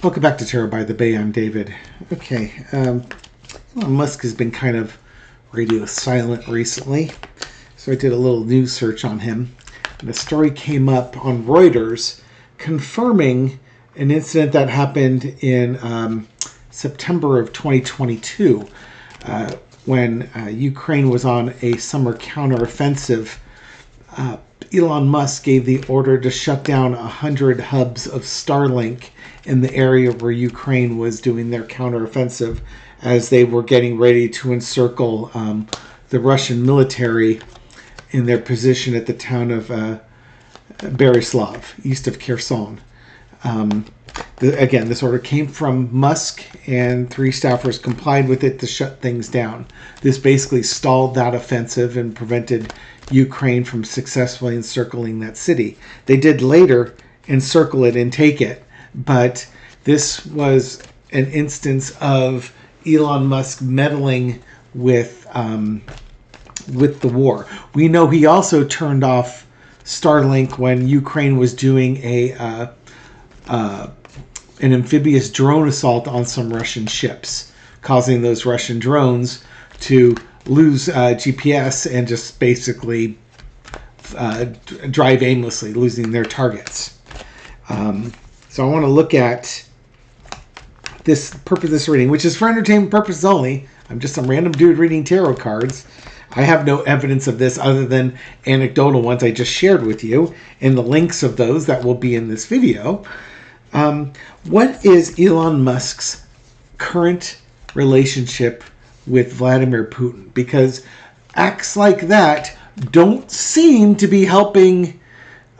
Welcome back to Terror by the Bay. I'm David. Okay, Elon Musk has been kind of radio silent recently, so I did a little news search on him. And a story came up on Reuters confirming an incident that happened in September of 2022 when Ukraine was on a summer counteroffensive. Elon Musk gave the order to shut down 100 hubs of Starlink in the area where Ukraine was doing their counteroffensive as they were getting ready to encircle the Russian military in their position at the town of Berislav, east of Kherson. Again, this order came from Musk, and 3 staffers complied with it to shut things down. This basically stalled that offensive and prevented Ukraine from successfully encircling that city. They did later encircle it and take it, but this was an instance of Elon Musk meddling with the war. We know he also turned off Starlink when Ukraine was doing an amphibious drone assault on some Russian ships, causing those Russian drones to lose GPS and just basically drive aimlessly, losing their targets. So I want to look at this purpose of this reading, which is for entertainment purposes only. I'm just some random dude reading tarot cards. I have no evidence of this other than anecdotal ones I just shared with you, and the links of those that will be in this video. What is Elon Musk's current relationship with Vladimir Putin? Because acts like that don't seem to be helping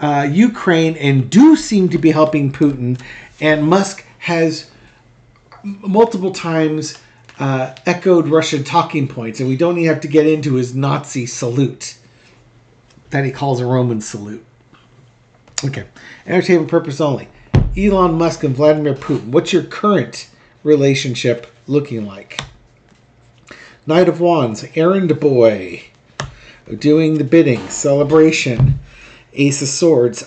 Ukraine and do seem to be helping Putin. And Musk has multiple times echoed Russian talking points, and we don't even have to get into his Nazi salute that he calls a Roman salute. Okay, entertainment purpose only. Elon Musk and Vladimir Putin. What's your current relationship looking like? Knight of Wands, errand boy, doing the bidding, celebration, Ace of Swords.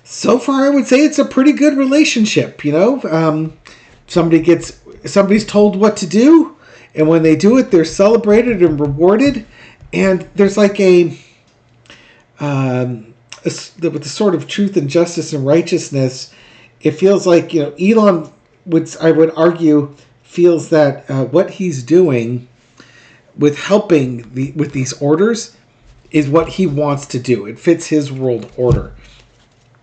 So far, I would say it's a pretty good relationship. You know, somebody's told what to do, and when they do it, they're celebrated and rewarded. And there's like with the sort of truth and justice and righteousness, it feels like, you know, Elon I would argue, feels that what he's doing with helping with these orders is what he wants to do. It fits his world order.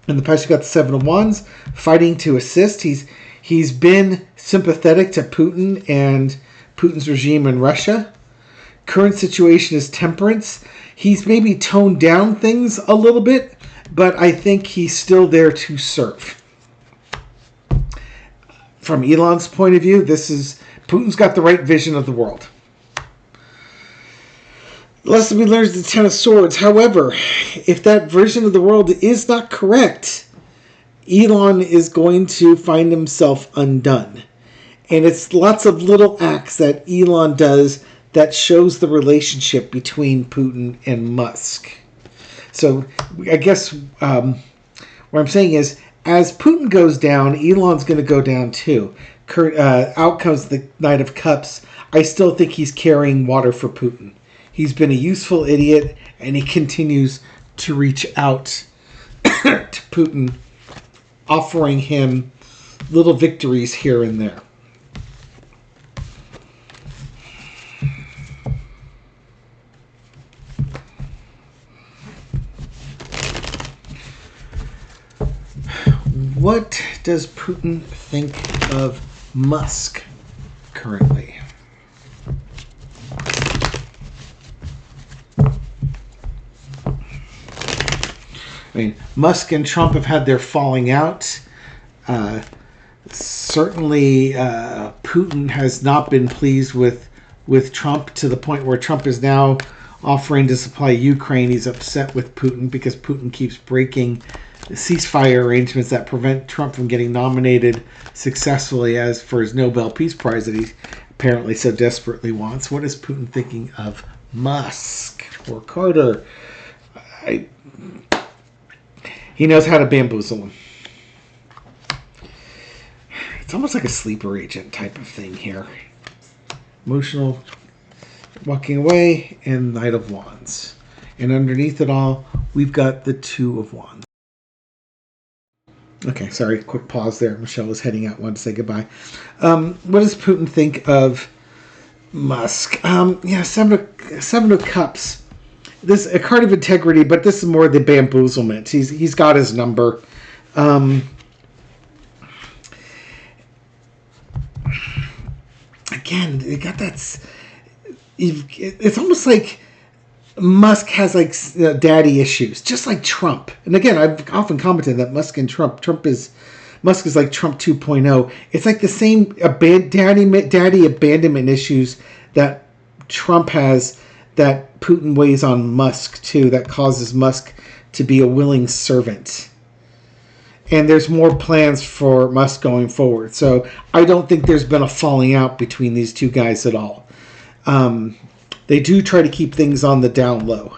In the past, you got the 7 of Wands, fighting to assist. He's been sympathetic to Putin and Putin's regime in Russia. Current situation is temperance. He's maybe toned down things a little bit, but I think he's still there to serve. From Elon's point of view, Putin's got the right vision of the world. Lesson we learned is the 10 of Swords. However, if that version of the world is not correct, Elon is going to find himself undone. And it's lots of little acts that Elon does that shows the relationship between Putin and Musk. So I guess what I'm saying is, as Putin goes down, Elon's going to go down too. Out comes the Knight of Cups. I still think he's carrying water for Putin. He's been a useful idiot, and he continues to reach out to Putin, offering him little victories here and there. What does Putin think of Musk currently? I mean, Musk and Trump have had their falling out. Certainly, Putin has not been pleased with Trump, to the point where Trump is now offering to supply Ukraine. He's upset with Putin because Putin keeps breaking ceasefire arrangements that prevent Trump from getting nominated successfully as for his Nobel Peace Prize that he apparently so desperately wants. What is Putin thinking of Musk or Carter? He knows how to bamboozle him. It's almost like a sleeper agent type of thing here. Emotional, walking away, and Knight of Wands. And underneath it all, we've got the Two of Wands. Okay, sorry, quick pause there. Michelle was heading out, wanted to say goodbye. What does Putin think of Musk? Seven of Cups. This a card of integrity, but this is more the bamboozlement. He's got his number. Again, you got that. It's almost like Musk has like daddy issues, just like Trump. And again, I've often commented that Musk and Trump Musk is like Trump 2.0. It's like the same daddy abandonment issues that Trump has, that Putin weighs on Musk too, that causes Musk to be a willing servant. And there's more plans for Musk going forward. So I don't think there's been a falling out between these two guys at all. They do try to keep things on the down low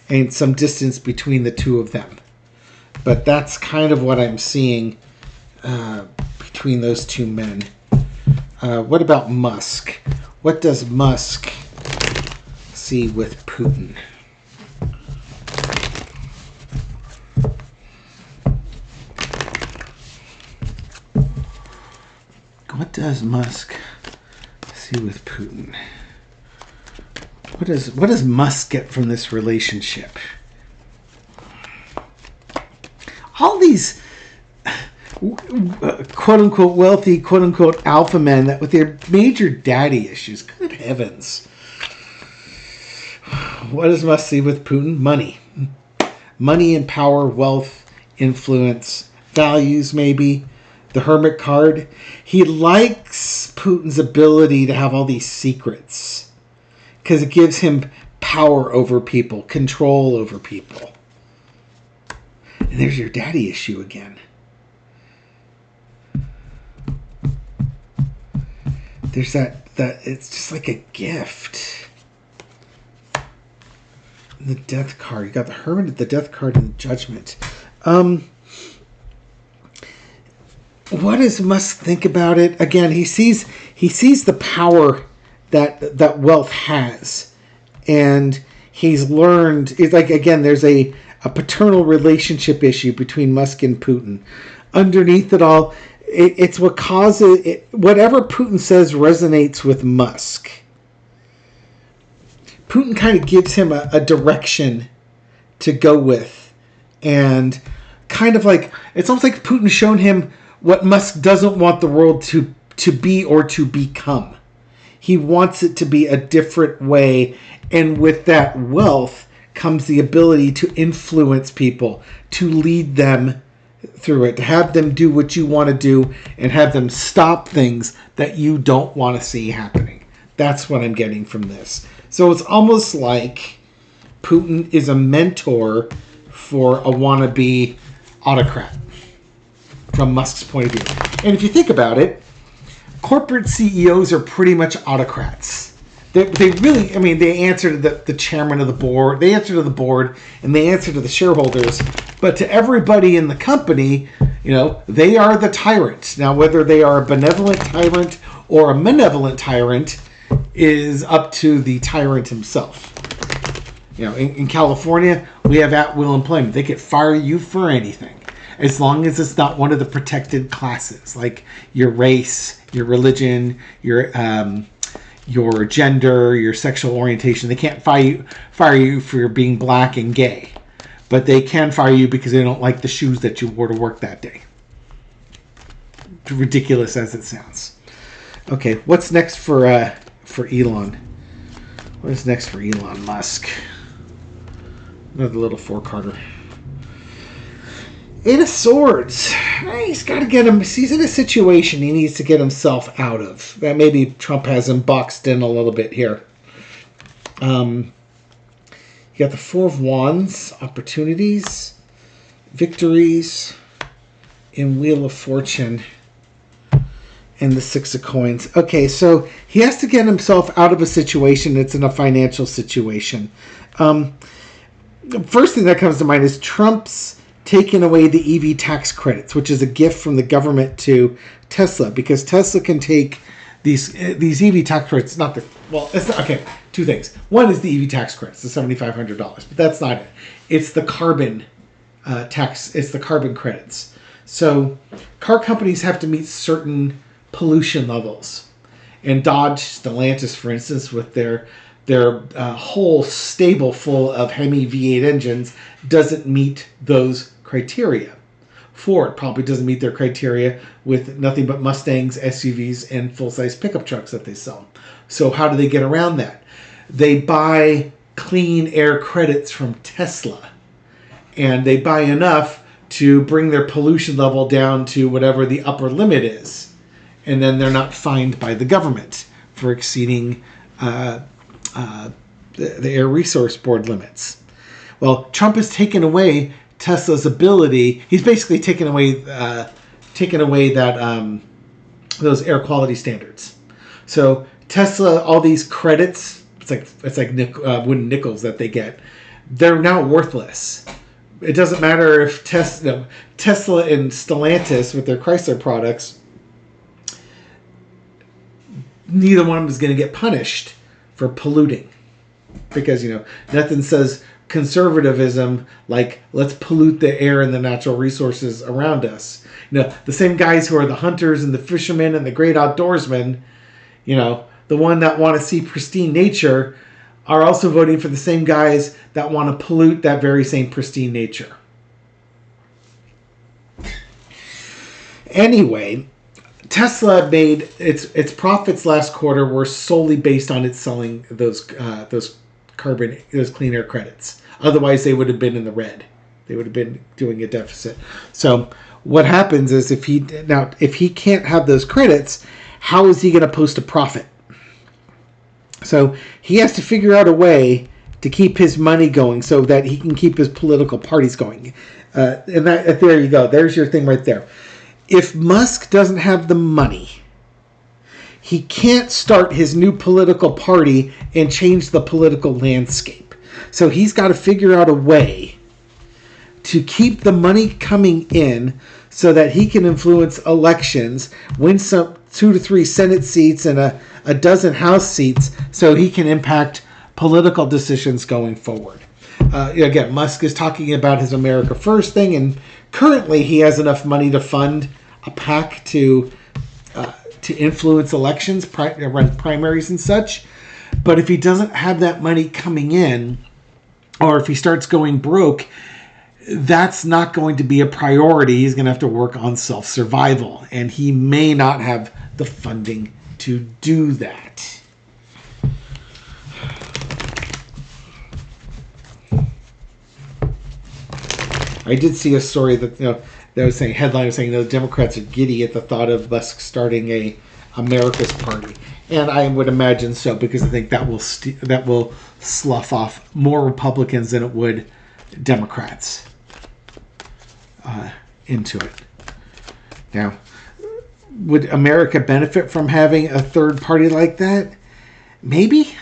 and some distance between the two of them. But that's kind of what I'm seeing between those two men. What about Musk? What does Musk see with Putin? What does Musk see with Putin? What does Musk get from this relationship? All these quote-unquote wealthy, quote-unquote alpha men that with their major daddy issues. Good heavens. What does Musk see with Putin? Money. Money and power, wealth, influence, values maybe. The Hermit card. He likes Putin's ability to have all these secrets because it gives him power over people, control over people. And there's your daddy issue again. There's that it's just like a gift. The Death card. You got the Hermit, the Death card, and the Judgment. What does Musk think about it? Again, he sees the power that wealth has, and he's learned. It's like, again, there's a paternal relationship issue between Musk and Putin. Underneath it all, it's what causes it. Whatever Putin says resonates with Musk. Putin kind of gives him a direction to go with, and kind of like it's almost like Putin's shown him what Musk doesn't want the world to be or to become. He wants it to be a different way, and with that wealth comes the ability to influence people, to lead them through it, to have them do what you want to do and have them stop things that you don't want to see happening. That's what I'm getting from this. So it's almost like Putin is a mentor for a wannabe autocrat from Musk's point of view. And if you think about it, corporate CEOs are pretty much autocrats. They really, I mean, they answer to the chairman of the board, they answer to the board, and they answer to the shareholders. But to everybody in the company, they are the tyrant. Now, whether they are a benevolent tyrant or a malevolent tyrant is up to the tyrant himself. In California, we have at-will employment. They could fire you for anything, as long as it's not one of the protected classes, like your race, your religion, your gender, your sexual orientation. They can't fire you for being black and gay, but they can fire you because they don't like the shoes that you wore to work that day. Ridiculous as it sounds. Okay, what's next for Elon? What is next for Elon Musk? Another little four-carder. Eight of Swords. He's got to get him. He's in a situation he needs to get himself out of. That maybe Trump has him boxed in a little bit here. You got the Four of Wands, opportunities, victories, and Wheel of Fortune, and the Six of Coins. Okay, so he has to get himself out of a situation that's in a financial situation. First thing that comes to mind is Trump's taken away the EV tax credits, which is a gift from the government to Tesla, because Tesla can take these EV tax credits. Okay. Two things. One is the EV tax credits, the $7,500, but that's not it. It's the carbon tax. It's the carbon credits. So car companies have to meet certain pollution levels, and Dodge, Stellantis, for instance, with their whole stable full of Hemi V8 engines, doesn't meet those criteria. Ford probably doesn't meet their criteria with nothing but Mustangs, SUVs, and full-size pickup trucks that they sell. So how do they get around that? They buy clean air credits from Tesla, and they buy enough to bring their pollution level down to whatever the upper limit is, and then they're not fined by the government for exceeding the Air Resource Board limits. Well, Trump has taken away Tesla's ability. He's basically taken away that those air quality standards. So Tesla, all these credits, it's like wooden nickels that they get, they're now worthless. It doesn't matter if Tesla and Stellantis with their Chrysler products, neither one of them is going to get punished for polluting, because nothing says conservatism like let's pollute the air and the natural resources around us. The same guys who are the hunters and the fishermen and the great outdoorsmen, the one that want to see pristine nature, are also voting for the same guys that want to pollute that very same pristine nature. Anyway, Tesla made its profits last quarter were solely based on it selling those clean air credits. Otherwise, they would have been in the red. They would have been doing a deficit. So what happens is if he can't have those credits, how is he going to post a profit? So he has to figure out a way to keep his money going so that he can keep his political parties going. And there you go. There's your thing right there. If Musk doesn't have the money, he can't start his new political party and change the political landscape. So he's got to figure out a way to keep the money coming in so that he can influence elections, win some 2 to 3 Senate seats and a dozen House seats, so he can impact political decisions going forward. Again, Musk is talking about his America First thing, and currently he has enough money to fund a PAC to influence elections, run primaries and such. But if he doesn't have that money coming in, or if he starts going broke, that's not going to be a priority. He's going to have to work on self-survival, and he may not have the funding to do that. I did see a story that that was saying, headline was saying the Democrats are giddy at the thought of Musk starting a America's Party, and I would imagine so, because I think that will slough off more Republicans than it would Democrats into it. Now, would America benefit from having a third party like that? Maybe.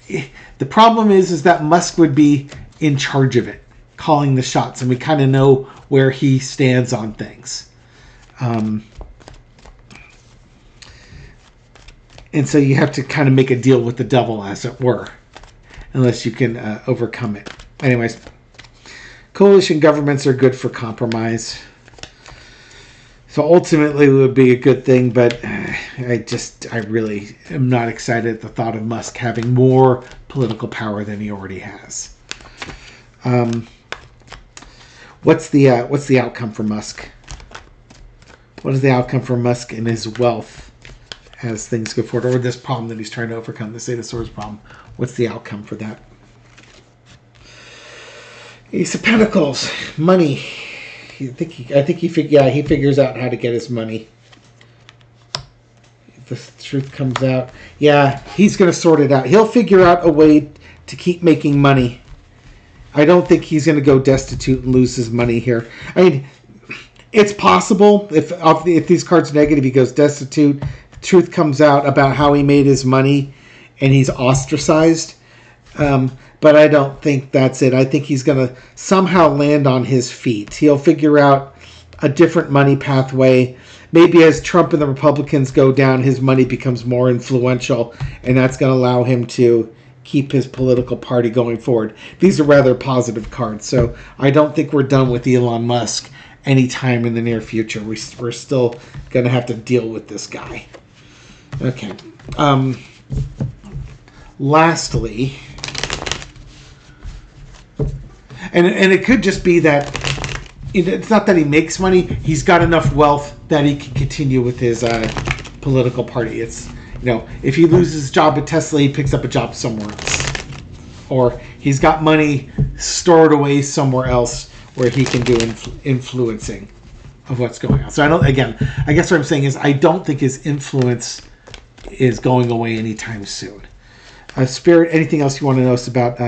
The problem is that Musk would be in charge of it, calling the shots, and we kind of know where he stands on things. And so you have to kind of make a deal with the devil, as it were, unless you can overcome it. Anyways, coalition governments are good for compromise. So ultimately it would be a good thing, but I really am not excited at the thought of Musk having more political power than he already has. What's the outcome for Musk? What is the outcome for Musk and his wealth as things go forward, or this problem that he's trying to overcome, the State of Swords problem? What's the outcome for that? Ace of Pentacles, money. I think he figures out how to get his money. If the truth comes out, he's going to sort it out. He'll figure out a way to keep making money. I don't think he's going to go destitute and lose his money here. I mean, it's possible if these cards are negative, he goes destitute. Truth comes out about how he made his money, and he's ostracized. but I don't think that's it. I think he's going to somehow land on his feet. He'll figure out a different money pathway. Maybe as Trump and the Republicans go down, his money becomes more influential, and that's going to allow him to keep his political party going forward. These are rather positive cards, so I don't think we're done with Elon Musk anytime in the near future. We're still going to have to deal with this guy. Okay. Lastly, and it could just be that it's not that he makes money. He's got enough wealth that he can continue with his political party. It's, if he loses his job at Tesla, he picks up a job somewhere else. Or he's got money stored away somewhere else where he can do influencing of what's going on. So I guess what I'm saying is I don't think his influence is going away anytime soon. Spirit, anything else you want to know about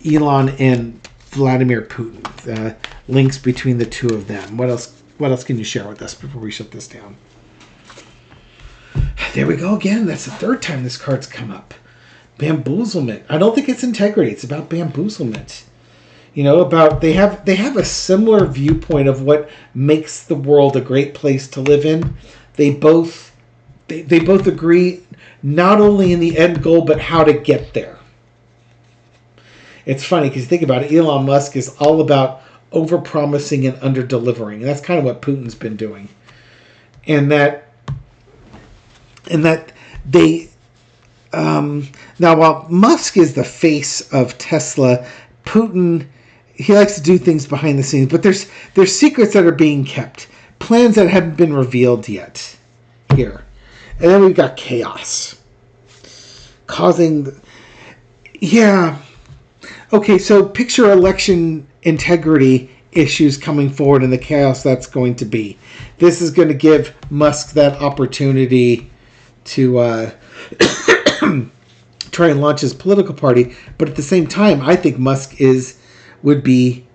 Elon and Vladimir Putin? Links between the two of them. What else can you share with us before we shut this down? There we go again. That's the third time this card's come up. Bamboozlement. I don't think it's integrity. It's about bamboozlement. About they have a similar viewpoint of what makes the world a great place to live in. They both agree not only in the end goal but how to get there. It's funny because you think about it. Elon Musk is all about over-promising and under-delivering. And that's kind of what Putin's been doing. And that they now while Musk is the face of Tesla, Putin, he likes to do things behind the scenes, but there's secrets that are being kept, plans that haven't been revealed yet here. And then we've got chaos causing okay, so picture election integrity issues coming forward and the chaos that's going to be. This is going to give Musk that opportunity to try and launch his political party, but at the same time, I think Musk would be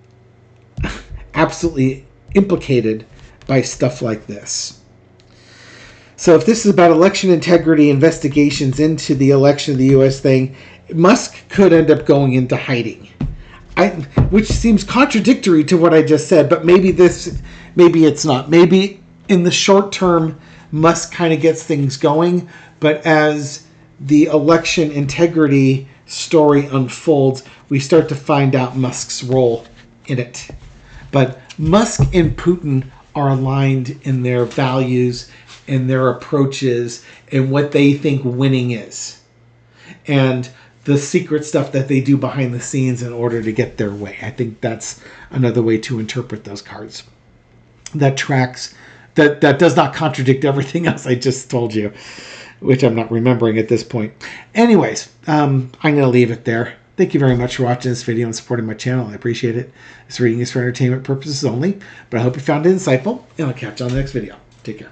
absolutely implicated by stuff like this. So if this is about election integrity investigations into the election of the U.S. thing, Musk could end up going into hiding. Which seems contradictory to what I just said, but maybe it's not. Maybe in the short term, Musk kind of gets things going, but as the election integrity story unfolds, we start to find out Musk's role in it. But Musk and Putin are aligned in their values, in their approaches, and what they think winning is. And the secret stuff that they do behind the scenes in order to get their way. I think that's another way to interpret those cards. That tracks, that does not contradict everything else I just told you, which I'm not remembering at this point. Anyways, I'm going to leave it there. Thank you very much for watching this video and supporting my channel. I appreciate it. This reading is for entertainment purposes only, but I hope you found it insightful, and I'll catch you on the next video. Take care.